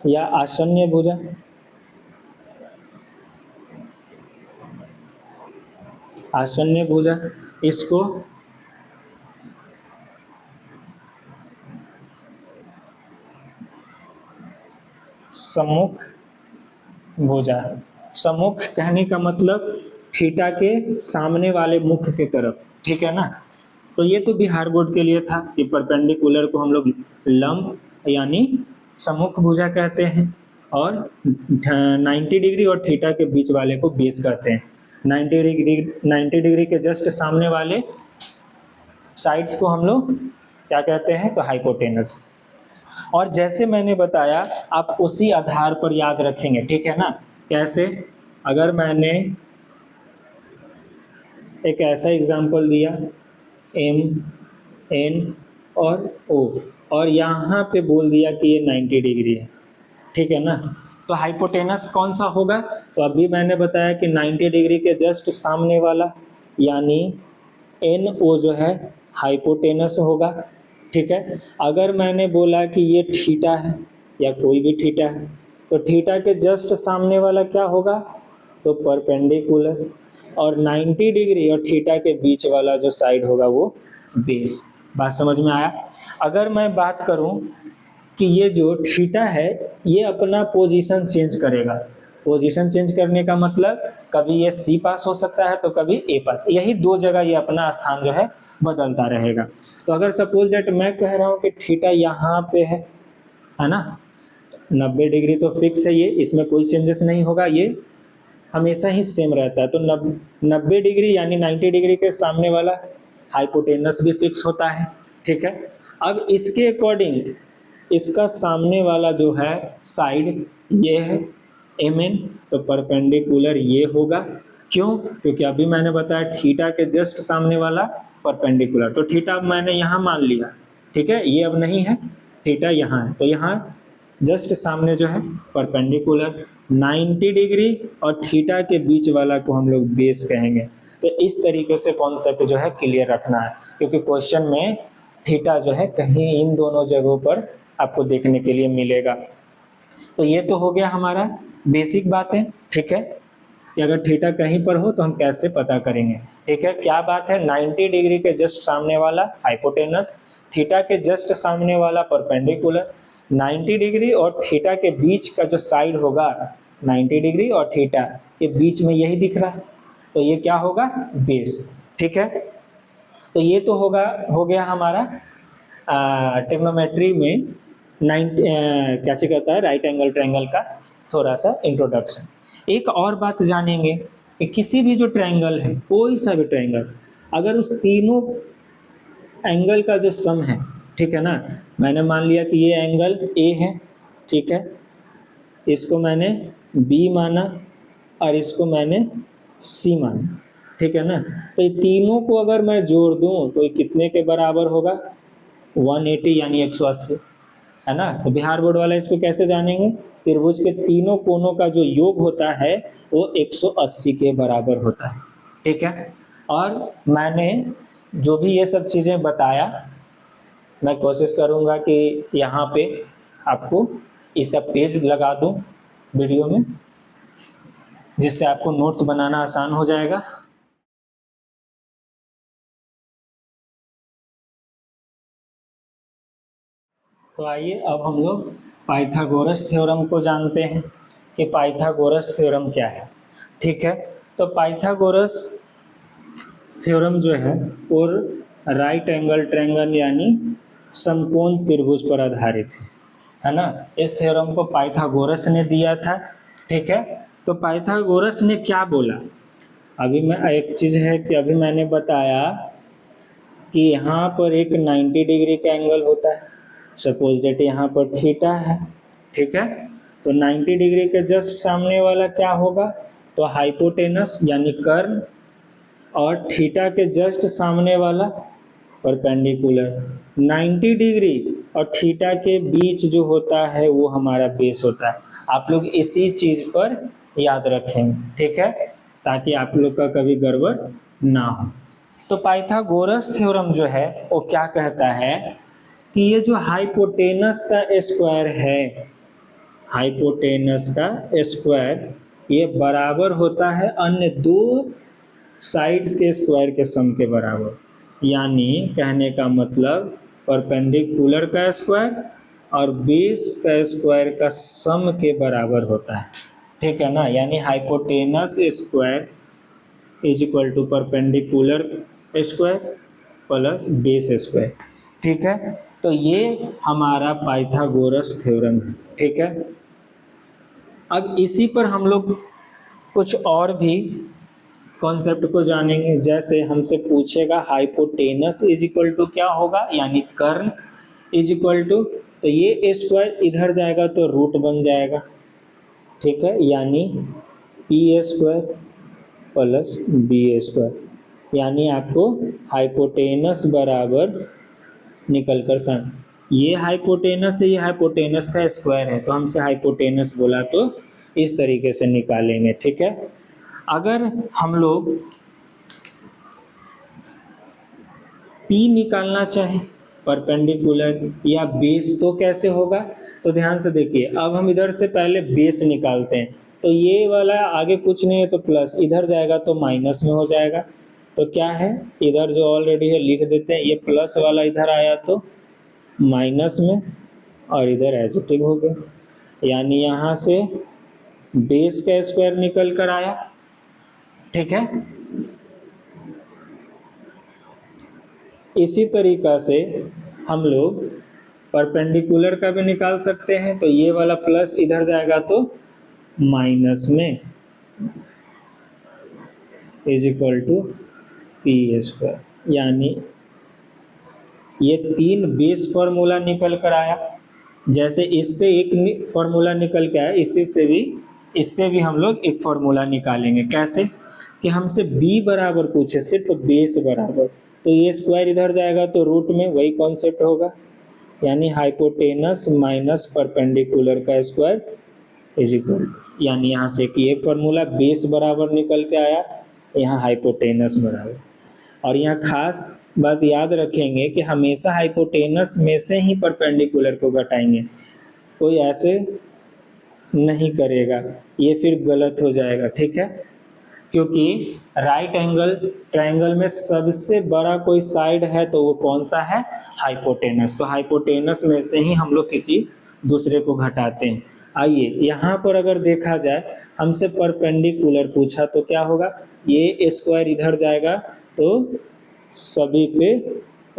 या आसन्य भुजा। आसन्य भुजा, इसको सम्मुख भुजा। सम्मुख कहने का मतलब थीटा के सामने वाले मुख के तरफ, ठीक है ना। तो ये तो बिहार बोर्ड के लिए था कि परपेंडिकुलर को हम लोग लंब यानी सम्मुख भुजा कहते हैं और 90 डिग्री और थीटा के बीच वाले को बेस कहते हैं। 90 डिग्री के जस्ट सामने वाले साइड्स को हम लोग क्या कहते हैं, तो हाइपोटेनस। और जैसे मैंने बताया आप उसी आधार पर याद रखेंगे, ठीक है ना। कैसे, अगर मैंने एक ऐसा एग्जांपल दिया M N और O और यहाँ पे बोल दिया कि ये 90 डिग्री है, ठीक है ना, तो हाइपोटेनस कौन सा होगा, तो अभी मैंने बताया कि 90 डिग्री के जस्ट सामने वाला यानी NO जो है हाइपोटेनस होगा, ठीक है। अगर मैंने बोला कि ये थीटा है या कोई भी थीटा है तो थीटा के जस्ट सामने वाला क्या होगा, तो परपेंडिकुलर, और 90 डिग्री और थीटा के बीच वाला जो साइड होगा वो बेस। बात समझ में आया। अगर मैं बात करूं कि ये जो थीटा है ये अपना पोजीशन चेंज करेगा। पोजीशन चेंज करने का मतलब कभी ये सी पास हो सकता है तो कभी ए पास, यही दो जगह ये अपना स्थान जो है बदलता रहेगा। तो अगर सपोज दैट मैं कह रहा हूँ कि थीटा यहाँ पे है ना, 90 डिग्री तो फिक्स है, ये इसमें कोई चेंजेस नहीं होगा, ये हमेशा ही सेम रहता है। तो 90 डिग्री यानी 90 डिग्री के सामने वाला हाइपोटेनस भी फिक्स होता है, ठीक है। अब इसके अकॉर्डिंग इसका सामने वाला जो है साइड ये है एम तो परपेंडिकुलर ये होगा। क्यों? क्योंकि अभी मैंने बताया थीटा के जस्ट सामने वाला परपेंडिकुलर, तो थीटा मैंने यहाँ मान लिया, ठीक है, ये अब नहीं है, थीटा यहाँ है, तो यहाँ जस्ट सामने जो है परपेंडिकुलर 90 डिग्री और थीटा के बीच वाला को हम लोग बेस कहेंगे। तो इस तरीके से कॉन्सेप्ट जो है क्लियर रखना है, क्योंकि क्वेश्चन में थीटा जो है कहीं इन दोनों जगहों पर आपको देखने के लिए मिलेगा। तो ये तो हो गया हमारा बेसिक बातें, ठीक है, कि अगर थीटा कहीं पर हो तो हम कैसे पता करेंगे, ठीक है। क्या बात है, 90 डिग्री के जस्ट सामने वाला हाइपोटेनस, थीटा के जस्ट सामने वाला परपेंडिकुलर, 90 डिग्री और थीटा के बीच का जो साइड होगा 90 डिग्री और थीटा के बीच में यही दिख रहा है, तो ये क्या होगा, बेस, ठीक है। तो ये तो हो गया हमारा ट्रिग्नोमेट्री में क्या कहता है राइट एंगल ट्रायंगल का थोड़ा सा इंट्रोडक्शन। एक और बात जानेंगे कि किसी भी जो ट्रायंगल है, कोई सा भी ट्रायंगल, अगर उस तीनों एंगल का जो सम है, ठीक है ना, मैंने मान लिया कि ये एंगल ए है, ठीक है, इसको मैंने बी माना और इसको मैंने सी माना, ठीक है ना, तो ये तीनों को अगर मैं जोड़ दूं तो ये कितने के बराबर होगा, 180 यानी 180, है ना। तो बिहार बोर्ड वाला इसको कैसे जानेंगे, त्रिभुज के तीनों कोनों का जो योग होता है वो 180 के बराबर होता है, ठीक है। और मैंने जो भी ये सब चीज़ें बताया, मैं कोशिश करूँगा कि यहाँ पे आपको इसका पेज लगा दूँ वीडियो में, जिससे आपको नोट्स बनाना आसान हो जाएगा। तो आइए अब हम लोग पाइथागोरस थ्योरम को जानते हैं कि पाइथागोरस थ्योरम क्या है, ठीक है। तो पाइथागोरस थ्योरम जो है वो राइट एंगल ट्रायंगल यानी समकोण त्रिभुज पर आधारित है ना। इस थ्योरम को पाइथागोरस ने दिया था, ठीक है। तो पाइथागोरस ने क्या बोला, अभी मैं एक चीज़ है कि अभी मैंने बताया कि यहाँ पर एक 90 डिग्री का एंगल होता है, सपोज दैट यहाँ पर थीटा है, ठीक है। तो 90 डिग्री के जस्ट सामने वाला क्या होगा, तो हाइपोटेनस यानी कर्ण, और थीटा के जस्ट सामने वाला परपेंडिकुलर। 90 डिग्री और थीटा के बीच जो होता है वो हमारा बेस होता है। आप लोग इसी चीज़ पर याद रखेंगे, ठीक है, ताकि आप लोग का कभी गड़बड़ ना हो। तो पाइथागोरस थ्योरम जो है वो क्या कहता है कि ये जो हाइपोटेनस का स्क्वायर है, हाइपोटेनस का स्क्वायर ये बराबर होता है अन्य दो साइड्स के स्क्वायर के सम के बराबर। यानी कहने का मतलब परपेंडिकुलर का स्क्वायर और बेस का स्क्वायर का सम के बराबर होता है, ठीक है ना। यानी hypotenuse square is equal to perpendicular square plus base square, ठीक है। तो ये हमारा पाइथागोरस थ्योरम है, ठीक है। अब इसी पर हम लोग कुछ और भी कॉन्सेप्ट को जानेंगे। जैसे हमसे पूछेगा हाइपोटेनस इज इक्वल टू क्या होगा, यानी कर्ण इज इक्वल टू, तो ये स्क्वायर इधर जाएगा तो रूट बन जाएगा, ठीक है, यानी P square plus B square. यानी आपको हाइपोटेनस बराबर निकल कर सन, ये हाइपोटेनस है, ये हाइपोटेनस का स्क्वायर है, तो हमसे हाइपोटेनस बोला तो इस तरीके से निकालेंगे, ठीक है। अगर हम लोग P निकालना चाहें परपेंडिकुलर या बेस तो कैसे होगा, तो ध्यान से देखिए। अब हम इधर से पहले बेस निकालते हैं, तो ये वाला आगे कुछ नहीं है तो प्लस, इधर जाएगा तो माइनस में हो जाएगा। तो क्या है, इधर जो ऑलरेडी है लिख देते हैं, ये प्लस वाला इधर आया तो माइनस में, और इधर एडिटिव हो गया, यानी यहाँ से बेस का स्क्वायर निकल कर आया। ठीक है, इसी तरीका से हम लोग परपेंडिकुलर का भी निकाल सकते हैं। तो ये वाला प्लस इधर जाएगा तो माइनस में is equal to P square, यानी ये 3 बेस फॉर्मूला निकल कर आया। जैसे इससे एक फॉर्मूला निकल के आया, इससे भी हम लोग एक फॉर्मूला निकालेंगे। कैसे कि हमसे b बराबर पूछे, सिर्फ बेस बराबर, तो ये स्क्वायर इधर जाएगा तो रूट में वही कॉन्सेप्ट होगा, यानी हाइपोटेनस माइनस परपेंडिकुलर का स्क्वायर इज इक्वल, यानी यहाँ से कि ये फॉर्मूला बेस बराबर निकल के आया, यहाँ हाइपोटेनस बराबर। और यहाँ खास बात याद रखेंगे कि हमेशा हाइपोटेनस में से ही परपेंडिकुलर को घटाएंगे, कोई ऐसे नहीं करेगा, ये फिर गलत हो जाएगा। ठीक है, क्योंकि राइट एंगल ट्रायंगल में सबसे बड़ा कोई साइड है तो वो कौन सा है, हाइपोटेनस। तो हाइपोटेनस में से ही हम लोग किसी दूसरे को घटाते हैं। आइए यहाँ पर अगर देखा जाए, हमसे परपेंडिकुलर पूछा तो क्या होगा, ये स्क्वायर इधर जाएगा तो सभी पे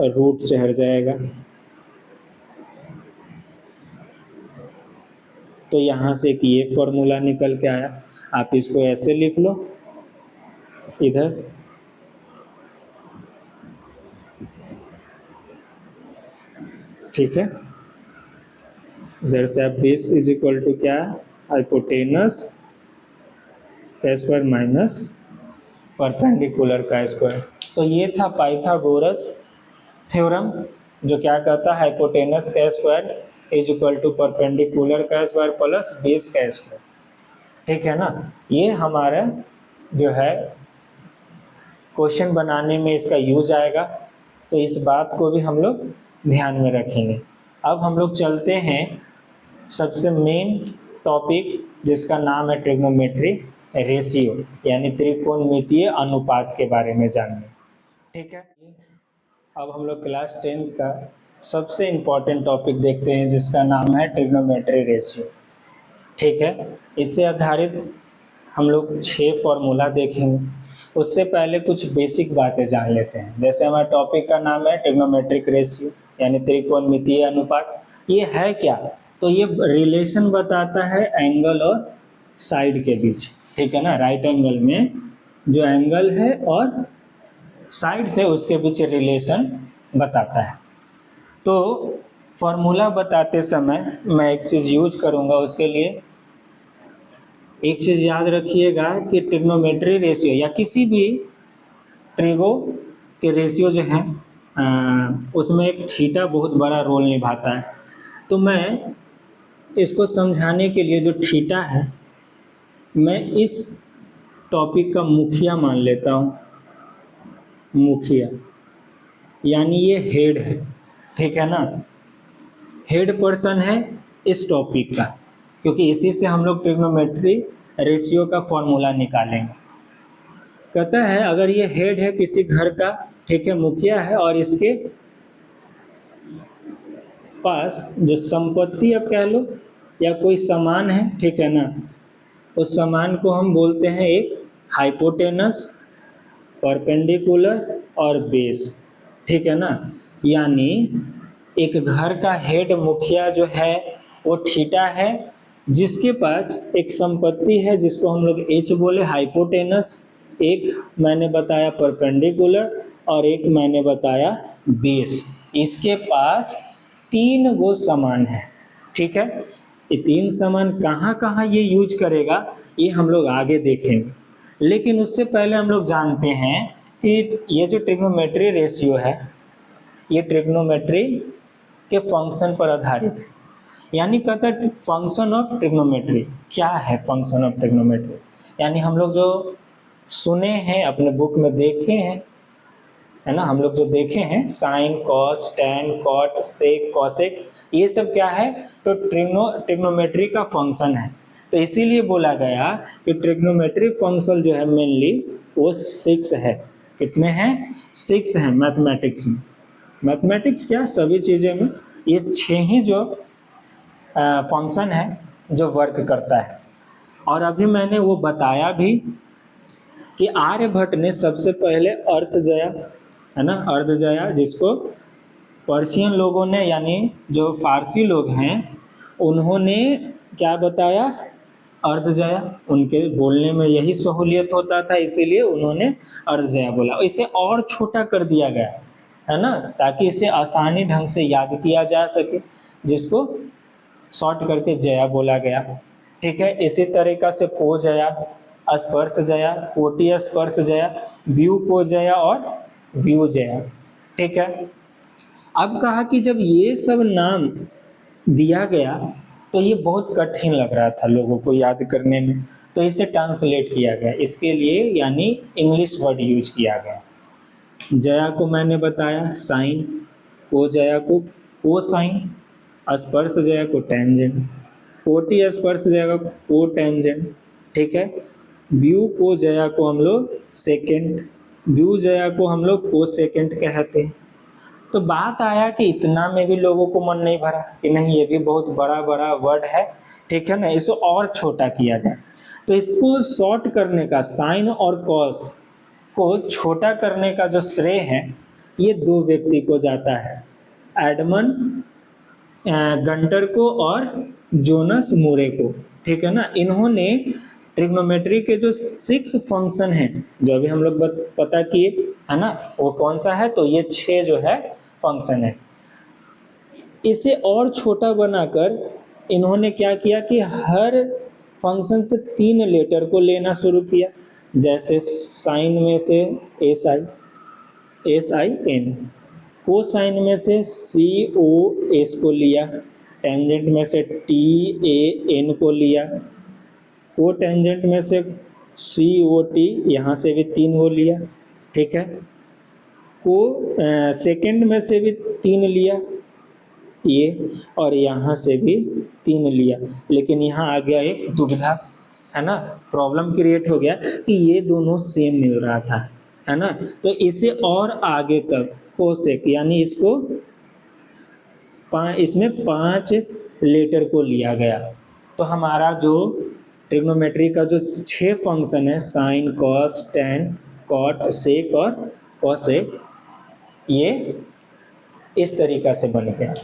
रूट चढ़ जाएगा। तो यहाँ से कि ये फॉर्मूला निकल के आया, आप इसको ऐसे लिख लो इधर, ठीक है। इधर से आप बेस इज इक्वल टू क्या, हाइपोटेनस का स्क्वायर माइनस परपेंडिकुलर का स्क्वायर। तो ये था पाइथागोरस थ्योरम, जो क्या कहता है, हाइपोटेनस का square is equal to perpendicular का स्क्वायर प्लस बेस का स्क्वायर। ठीक है ना, ये हमारा जो है क्वेश्चन बनाने में इसका यूज आएगा, तो इस बात को भी हम लोग ध्यान में रखेंगे। अब हम लोग चलते हैं सबसे मेन टॉपिक, जिसका नाम है ट्रिग्नोमेट्री रेशियो, यानी त्रिकोणमितीय अनुपात के बारे में जानने। ठीक है, अब हम लोग क्लास 10th का सबसे इम्पोर्टेंट टॉपिक देखते हैं, जिसका नाम है ट्रिग्नोमेट्री रेशियो। ठीक है, इससे आधारित हम लोग 6 फॉर्मूला देखेंगे। उससे पहले कुछ बेसिक बातें जान लेते हैं। जैसे हमारे टॉपिक का नाम है ट्रिग्नोमेट्रिक रेशियो, यानी त्रिकोणमितीय अनुपात। ये है क्या, तो ये रिलेशन बताता है एंगल और साइड के बीच। ठीक है ना, राइट एंगल में जो एंगल है और साइड से उसके बीच रिलेशन बताता है। तो फॉर्मूला बताते समय मैं एक चीज़ यूज करूँगा, उसके लिए एक चीज़ याद रखिएगा कि ट्रिग्नोमेट्री रेशियो या किसी भी ट्रिगो के रेशियो जो है उसमें एक थीटा बहुत बड़ा रोल निभाता है। तो मैं इसको समझाने के लिए जो थीटा है, मैं इस टॉपिक का मुखिया मान लेता हूँ, मुखिया, यानी ये हेड है। ठीक है ना, हेड पर्सन है इस टॉपिक का, क्योंकि इसी से हम लोग ट्रिग्नोमेट्री रेशियो का फॉर्मूला निकालेंगे। कहता है अगर ये हेड है किसी घर का, ठीक है, मुखिया है, और इसके पास जो संपत्ति अब कह लो या कोई सामान है, ठीक है ना, उस सामान को हम बोलते हैं एक हाइपोटेनस, परपेंडिकुलर और बेस। ठीक है ना, यानी एक घर का हेड मुखिया जो है वो थीटा है, जिसके पास एक संपत्ति है जिसको हम लोग एच बोले हाइपोटेनस, एक मैंने बताया परपेंडिकुलर और एक मैंने बताया बेस। इसके पास 3 गो सामान है। ठीक है, ये 3 सामान कहाँ कहाँ ये यूज करेगा ये हम लोग आगे देखेंगे, लेकिन उससे पहले हम लोग जानते हैं कि ये जो ट्रिग्नोमेट्री रेशियो है ये ट्रिग्नोमेट्री के फंक्शन पर आधारित है। यानी कहता है फंक्शन ऑफ ट्रिग्नोमेट्री। क्या है फंक्शन ऑफ ट्रिग्नोमेट्री, यानी हम लोग जो सुने हैं, अपने बुक में देखे हैं, है ना, हम लोग जो देखे हैं साइन, कॉस, टैन, कॉट, सेक, कॉसेक, ये सब क्या है, तो ट्रिग्नोमेट्री का फंक्शन है। तो इसीलिए बोला गया कि ट्रिग्नोमेट्री फंक्शन जो है मेनली वो 6 है। कितने हैं, 6 हैं मैथमेटिक्स में। मैथमेटिक्स क्या, सभी चीज़ें में ये 6 ही जो फंक्शन है जो वर्क करता है। और अभी मैंने वो बताया भी कि आर्यभट्ट ने सबसे पहले अर्थजया, है ना, अर्थजया, जिसको पर्शियन लोगों ने यानी जो फारसी लोग हैं उन्होंने क्या बताया, अर्धजया, उनके बोलने में यही सहूलियत होता था इसीलिए उन्होंने अर्धजया बोला। इसे और छोटा कर दिया गया, है ना, ताकि इसे आसानी ढंग से याद किया जा सके, जिसको शॉर्ट करके जया बोला गया। ठीक है, इसी तरीका से को जया, स्पर्श जया, कोटि स्पर्श जया, व्यू को जया और व्यू जया। ठीक है, अब कहा कि जब ये सब नाम दिया गया तो ये बहुत कठिन लग रहा था लोगों को याद करने में, तो इसे ट्रांसलेट किया गया, इसके लिए यानी इंग्लिश वर्ड यूज किया गया। जया को मैंने बताया साइन, को जया को को साइन, स्पर्श जया को टेंजेंट, कोटि स्पर्श जया को को टेंजेंट। ठीक है, व्यू को जया को हम लोग सेकेंड, व्यू जया को हम लोग को सेकेंड कहते हैं। तो बात आया कि इतना में भी लोगों को मन नहीं भरा कि नहीं ये भी बहुत बड़ा बड़ा वर्ड है, ठीक है ना, इसको और छोटा किया जाए। तो इसको शॉर्ट करने का, साइन और कॉस को छोटा करने का जो श्रेय है ये दो व्यक्ति को जाता है, एडमंड गंटर को और जोनस मूरे को। ठीक है ना, इन्होंने ट्रिग्नोमेट्री के जो 6 फंक्शन हैं जो अभी हम लोग पता किए, है ना, वो कौन सा है, तो ये 6 जो है फंक्शन है, इसे और छोटा बनाकर इन्होंने क्या किया कि हर फंक्शन से 3 लेटर को लेना शुरू किया। जैसे साइन में से SIN, कोसाइन में से COS को लिया, टेंजेंट में से TAN को लिया, को टेंजेंट में से COT, यहाँ से भी 3 हो लिया। ठीक है, को सेकंड में से भी 3 लिया ये, और यहाँ से भी 3 लिया, लेकिन यहाँ आ गया एक दुविधा, है ना, प्रॉब्लम क्रिएट हो गया कि ये दोनों सेम मिल रहा था, है ना, तो इसे और आगे तक कोसेक यानी इसको इसमें 5 लेटर को लिया गया। तो हमारा जो ट्रिग्नोमेट्री का जो 6 फंक्शन है, साइन, कॉस, टेन, कॉट, सेक और कॉसेक, ये इस तरीका से बन गया।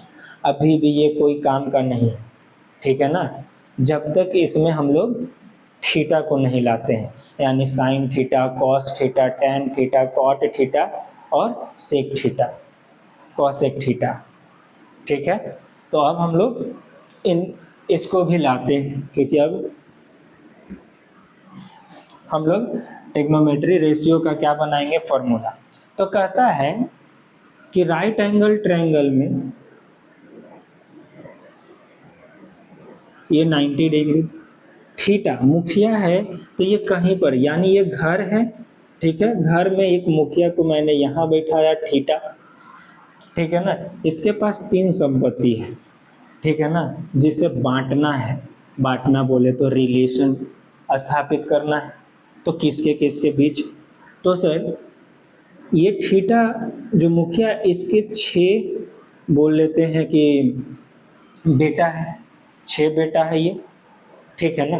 अभी भी ये कोई काम का नहीं है, ठीक है ना, जब तक इसमें हम लोग थीटा को नहीं लाते हैं, यानी sine theta, cos theta, tan theta, cot theta और सेक थीटा, कॉसेक थीटा। ठीक है, तो अब हम लोग इसको भी लाते हैं, क्योंकि अब हम लोग ट्रिग्नोमेट्री रेशियो का क्या बनाएंगे, फॉर्मूला। तो कहता है कि राइट एंगल ट्रायंगल में ये 90 डिग्री, थीटा मुखिया है तो ये कहीं पर, यानी ये घर है, ठीक है, घर में एक मुखिया को मैंने यहाँ बैठाया थीटा, ठीक है ना, इसके पास 3 संपत्ति है, ठीक है ना, जिसे बांटना है, बांटना बोले तो रिलेशन स्थापित करना है, तो किसके किसके बीच, तो सर ये थीटा जो मुखिया, इसके 6 बोल लेते हैं कि बेटा है, 6 बेटा है ये, ठीक है ना।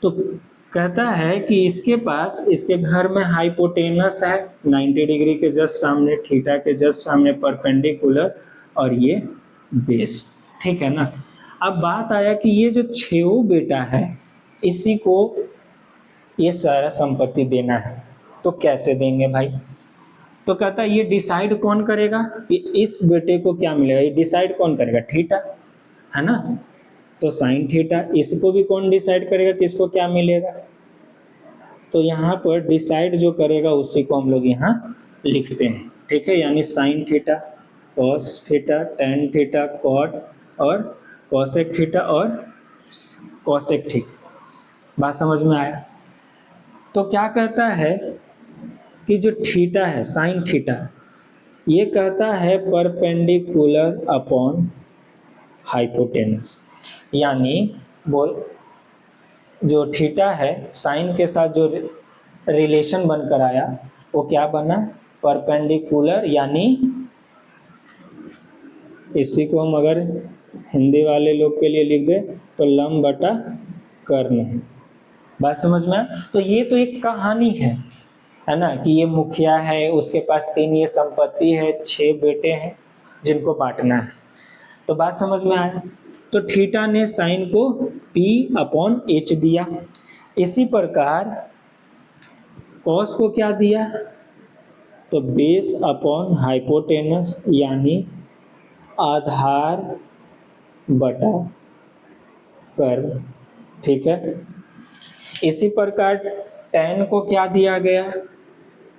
तो कहता है कि इसके पास, इसके घर में हाइपोटेनस है 90 डिग्री के जस्ट सामने, थीटा के जस्ट सामने परपेंडिकुलर, और ये बेस, ठीक है ना। अब बात आया कि ये जो 6 बेटा है इसी को ये सारा संपत्ति देना है, तो कैसे देंगे भाई। तो कहता है ये डिसाइड कौन करेगा कि इस बेटे को क्या मिलेगा, ये डिसाइड कौन करेगा, थीटा, है ना, तो साइन थीटा। इसको भी कौन डिसाइड करेगा किसको क्या मिलेगा, तो यहाँ पर डिसाइड जो करेगा उसी को हम लोग यहाँ लिखते हैं, ठीक है, यानी sine theta, cos theta, tan theta, cot और कॉसेक थीटा और कॉसेक थीटा। बात समझ में आया। तो क्या कहता है कि जो थीटा है, साइन थीटा, ये कहता है परपेंडिकुलर अपॉन हाइपोटेनस, यानी बोल जो थीटा है साइन के साथ जो रिलेशन बनकर आया वो क्या बना, परपेंडिकुलर, यानी इसी को हम अगर हिंदी वाले लोग के लिए लिख दे तो लंब बटा कर्ण है। बात समझ में आया? तो ये तो एक कहानी है ना, कि ये मुखिया है, उसके पास 3 ये संपत्ति है, 6 बेटे हैं जिनको बांटना है। तो बात समझ में आया? तो थीटा ने साइन को P/H दिया। इसी प्रकार कॉस को क्या दिया? तो बेस अपॉन हाइपोटेनस यानी आधार बटा कर्व। ठीक है। इसी प्रकार tan को क्या दिया गया?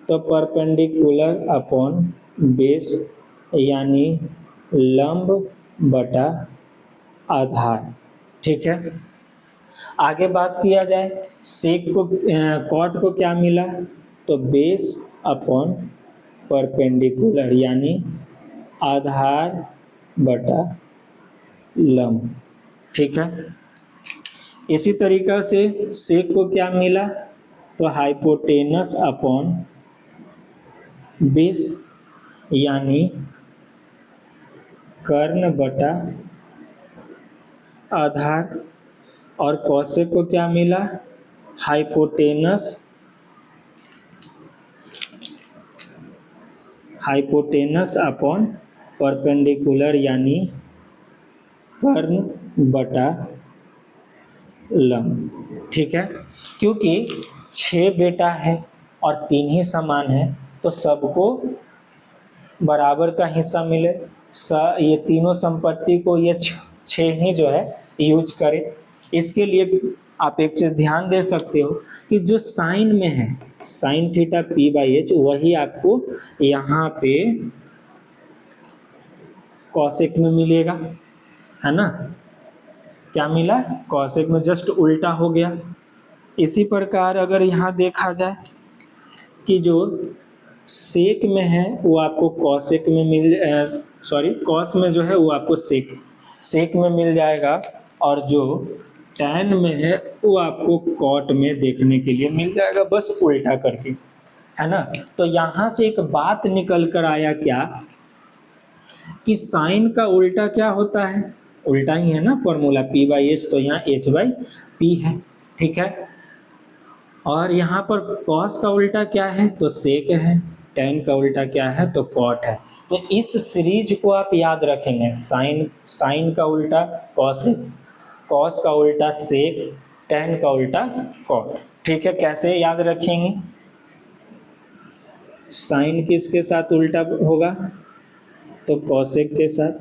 तो परपेंडिकुलर अपॉन बेस यानी लंब बटा आधार। ठीक है। आगे बात किया जाए, सेक को कॉट को क्या मिला? तो बेस अपॉन परपेंडिकुलर यानी आधार बटा लंब। ठीक है। इसी तरीका से सेक को क्या मिला? तो हाइपोटेनस अपॉन बेस यानी कर्ण बटा आधार। और कॉसेक को क्या मिला? हाइपोटेनस अपॉन परपेंडिकुलर यानी कर्ण बटा लंब। ठीक है। क्योंकि 6 बेटा है और 3 ही समान है तो सबको बराबर का हिस्सा मिले। ये तीनों संपत्ति को ये 6 ही जो है यूज करें। इसके लिए आप एक चीज ध्यान दे सकते हो कि जो साइन में है, साइन थीटा P/H, वही आपको यहाँ पे कॉसेक में मिलेगा, है ना। क्या मिला? कॉसेक में, जस्ट उल्टा हो गया। इसी प्रकार अगर यहाँ देखा जाए कि जो सेक में है वो आपको कॉसेक में कॉस में जो है वो आपको सेक में मिल जाएगा, और जो टैन में है वो आपको कॉट में देखने के लिए मिल जाएगा, बस उल्टा करके, है ना। तो यहाँ से एक बात निकल कर आया क्या, कि साइन का उल्टा क्या होता है? उल्टा ही है ना फॉर्मूला P/H, तो यहाँ H/P है। ठीक है। और यहाँ पर कॉस का उल्टा क्या है? तो सेक है। टैन का उल्टा क्या है? तो कॉट है। तो इस सीरीज को आप याद रखेंगे, साइन का उल्टा कॉसेक, कॉस का उल्टा सेक, टैन का उल्टा कॉट। ठीक है। कैसे याद रखेंगे? साइन किसके साथ उल्टा होगा? तो कॉसेक के साथ।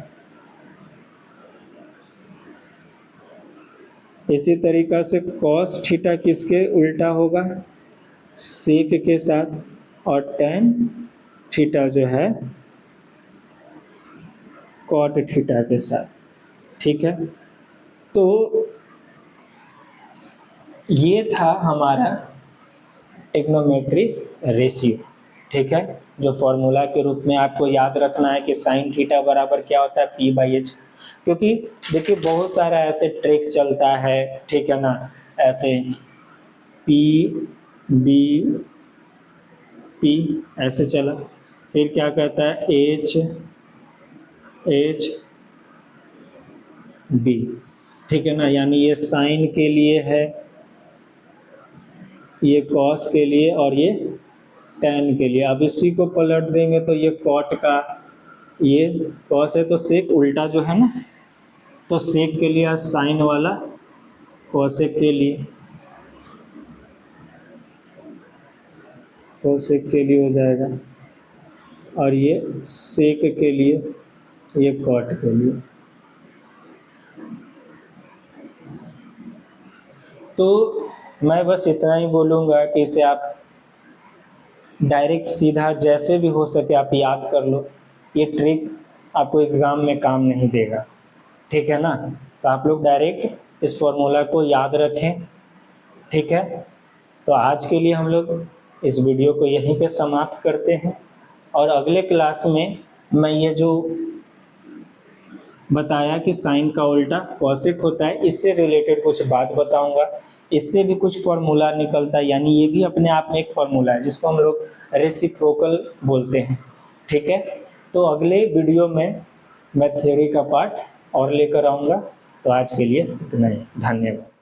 इसी तरीका से कॉस थीटा किसके उल्टा होगा? सेक के साथ। और टैन थीटा जो है कॉट थीटा के साथ। ठीक है। तो ये था हमारा ट्रिग्नोमेट्रिक रेशियो। ठीक है। जो फॉर्मूला के रूप में आपको याद रखना है कि साइन थीटा बराबर क्या होता है? P/H। क्योंकि देखिए बहुत सारा ऐसे ट्रिक्स चलता है, ठीक है ना, ऐसे P/B ऐसे चला, फिर क्या कहता है H/B। ठीक है ना, यानी ये साइन के लिए है, ये कॉस के लिए, और ये टैन के लिए। अब इसी को पलट देंगे तो ये कॉट का, ये कॉस है तो सेक उल्टा जो है ना, तो सेक के लिए साइन वाला, कॉसेक के लिए, कॉसेक के लिए हो जाएगा, और ये सेक के लिए, ये कॉट के लिए। तो मैं बस इतना ही बोलूँगा कि इसे आप डायरेक्ट सीधा जैसे भी हो सके आप याद कर लो। ये ट्रिक आपको एग्ज़ाम में काम नहीं देगा। ठीक है ना। तो आप लोग डायरेक्ट इस फॉर्मूला को याद रखें। ठीक है। तो आज के लिए हम लोग इस वीडियो को यहीं पे समाप्त करते हैं, और अगले क्लास में मैं ये जो बताया कि साइन का उल्टा कॉसेक होता है, इससे रिलेटेड कुछ बात बताऊंगा। इससे भी कुछ फॉर्मूला निकलता है, यानी ये भी अपने आप में एक फॉर्मूला है जिसको हम लोग रेसिप्रोकल बोलते हैं। ठीक है। तो अगले वीडियो में मैं थ्योरी का पार्ट और लेकर आऊँगा। तो आज के लिए इतना ही, धन्यवाद।